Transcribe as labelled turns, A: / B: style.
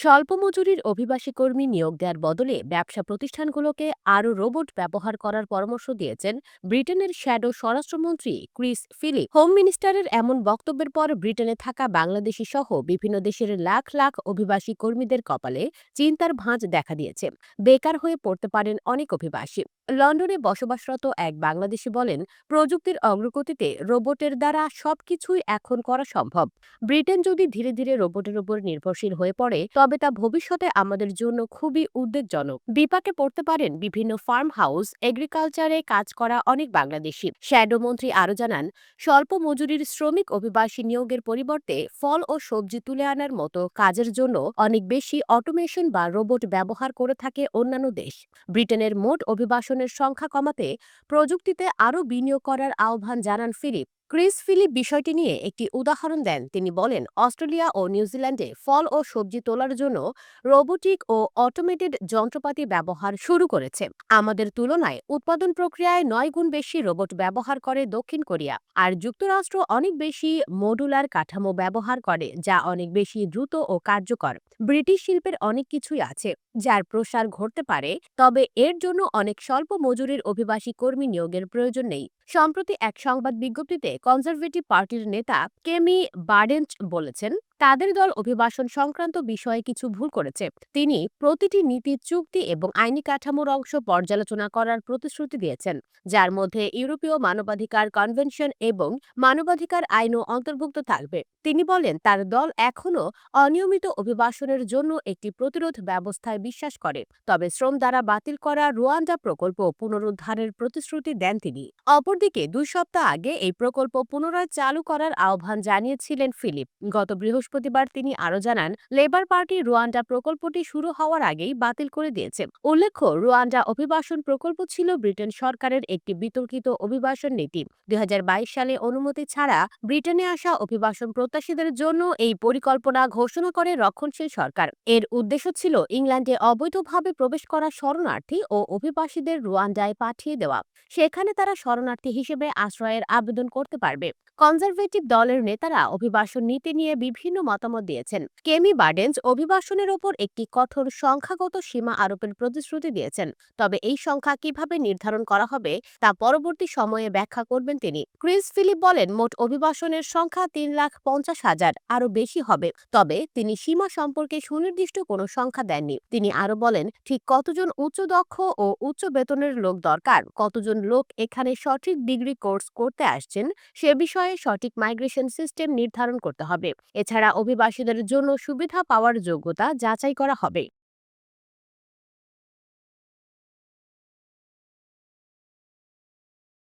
A: স্বল্প মজুরির অভিবাসী কর্মী নিয়োগ দেওয়ার বদলে ব্যবসা প্রতিষ্ঠানগুলোকে আরও রোবট ব্যবহার করার পরামর্শ দিয়েছেন ব্রিটেনের শ্যাডো স্বরাষ্ট্রমন্ত্রী ক্রিস ফিলিপ। হোম মিনিস্টারের এমন বক্তব্যের পর ব্রিটেনে থাকা বাংলাদেশি সহ বিভিন্ন দেশের লাখ লাখ অভিবাসী কর্মীদের কপালে চিন্তার ভাঁজ দেখা দিয়েছে। বেকার হয়ে পড়তে পারেন অনেক অভিবাসী। লন্ডনে বসবাসরত এক বাংলাদেশি বলেন, প্রযুক্তির অগ্রগতিতে রোবটের দ্বারা সবকিছুই এখন করা সম্ভব। ব্রিটেন যদি ধীরে ধীরে রোবটের উপর নির্ভরশীল হয়ে পড়ে তবে তা ভবিষ্যতে আমাদের জন্য খুবই উদ্বেগজনক। বিপাকে পড়তে পারেন বিভিন্ন ফার্ম হাউস, এগ্রিকালচারে কাজ করা অনেক বাংলাদেশি। শ্যাডো মন্ত্রী আরও জানান, স্বল্প মজুরির শ্রমিক অভিবাসী নিয়োগের পরিবর্তে ফল ও সবজি তুলে আনার মতো কাজের জন্য অনেক বেশি অটোমেশন বা রোবট ব্যবহার করে থাকে অন্যান্য দেশ। ব্রিটেনের মোট অভিবাসনের সংখ্যা কমাতে প্রযুক্তিতে আরও বিনিয়োগ করার আহ্বান জানান ফিলিপ। ক্রিস ফিলিপ বিষয়টি নিয়ে একটি উদাহরণ দেন। তিনি বলেন, অস্ট্রেলিয়া ও নিউজিল্যান্ডে ফল ও সবজি তোলার জন্য রোবোটিক ও অটোমেটেড যন্ত্রপাতি ব্যবহার শুরু করেছে। আমাদের তুলনায় উৎপাদন প্রক্রিয়ায় 9 গুণ বেশি রোবট ব্যবহার করে দক্ষিণ কোরিয়া। আর যুক্তরাষ্ট্র অনেক বেশি মডুলার কাঠামো ব্যবহার করে, যা অনেক বেশি দ্রুত ও কার্যকর। ব্রিটিশ শিল্পের অনেক কিছুই আছে যার প্রসার ঘটতে পারে, তবে এর জন্য অনেক স্বল্প মজুরির অভিবাসী কর্মী নিয়োগের প্রয়োজন নেই। সম্প্রতি এক সংবাদ বিজ্ঞপ্তিতে কনজারভেটিভ পার্টির নেতা কেমি বার্ডেন্চ বলেছেন, তাদের দল অভিবাসন সংক্রান্ত বিষয়ে কিছু ভুল করেছে। তিনি প্রতিটি নীতি, চুক্তি এবং আইনি কাঠামোর অংশ পর্যালোচনা করার প্রতিশ্রুতি দিয়েছেন, যার মধ্যে ইউরোপীয় মানবাধিকার কনভেনশন এবং মানবাধিকার আইনও অন্তর্ভুক্ত থাকবে। তিনি বলেন, তার দল এখনও অনিয়মিত অভিবাসনের জন্য একটি প্রতিরোধ ব্যবস্থায় বিশ্বাস করে, তবে শ্রম দ্বারা বাতিল করা রুয়ান্ডা প্রকল্প পুনরুদ্ধারের প্রতিশ্রুতি দেন তিনি। অপরদিকে 2 সপ্তাহ আগে এই প্রকল্প পুনরায় চালু করার আহ্বান জানিয়েছিলেন ফিলিপ। গত বৃহস্পতিবার তিনি আরও জানান, লেবার পার্টি রুয়ান্ডা প্রকল্পটি শুরু হওয়ার আগেই বাতিল করে দিয়েছে। উল্লেখ্য, রুয়ান্ডা অভিবাসন প্রকল্প ছিল ব্রিটেন সরকারের একটি বিতর্কিত অভিবাসন নীতি। 2022 সালে অনুমতি ছাড়া ব্রিটেনে আসা অভিবাসন প্রত্যাশীদের জন্য এই পরিকল্পনা ঘোষণা করে রক্ষণশীল সরকার। এর উদ্দেশ্য ছিল ইংল্যান্ডে অবৈধভাবে প্রবেশ করা শরণার্থী ও অভিবাসীদের রুয়ান্ডায় পাঠিয়ে দেওয়া। সেখানে তারা শরণার্থী হিসেবে আশ্রয়ের আবেদন করতে পারবে। কনজারভেটিভ দলের নেতারা অভিবাসন নীতি নিয়ে বিভিন্ন মতামত দিয়েছেন। কেমি বার্ডেন্স অভিবাসনের ওপর একটি কঠোর সংখ্যাগত সীমা আরোপের প্রতিশ্রুতি দিয়েছেন, তবে এই সংখ্যা কিভাবে নির্ধারণ করা হবে তা পরবর্তী সময়ে ব্যাখ্যা করবেন তিনি। ক্রিস ফিলিপ বলেন, মোট অভিবাসনের সংখ্যা 3,50,000 আরও বেশি হবে, তবে তিনি সীমা সম্পর্কে সুনির্দিষ্ট কোনো সংখ্যা দেননি। তিনি আরও বলেন, ঠিক কতজন উচ্চ দক্ষ ও উচ্চ বেতনের লোক দরকার, কতজন লোক এখানে সঠিক ডিগ্রি কোর্স করতে আসছেন, সে বিষয়ে সঠিক মাইগ্রেশন সিস্টেম নির্ধারণ করতে হবে। এছাড়া অভিবাসীদের জন্য সুবিধা পাওয়ার যোগ্যতা যাচাই করা হবে।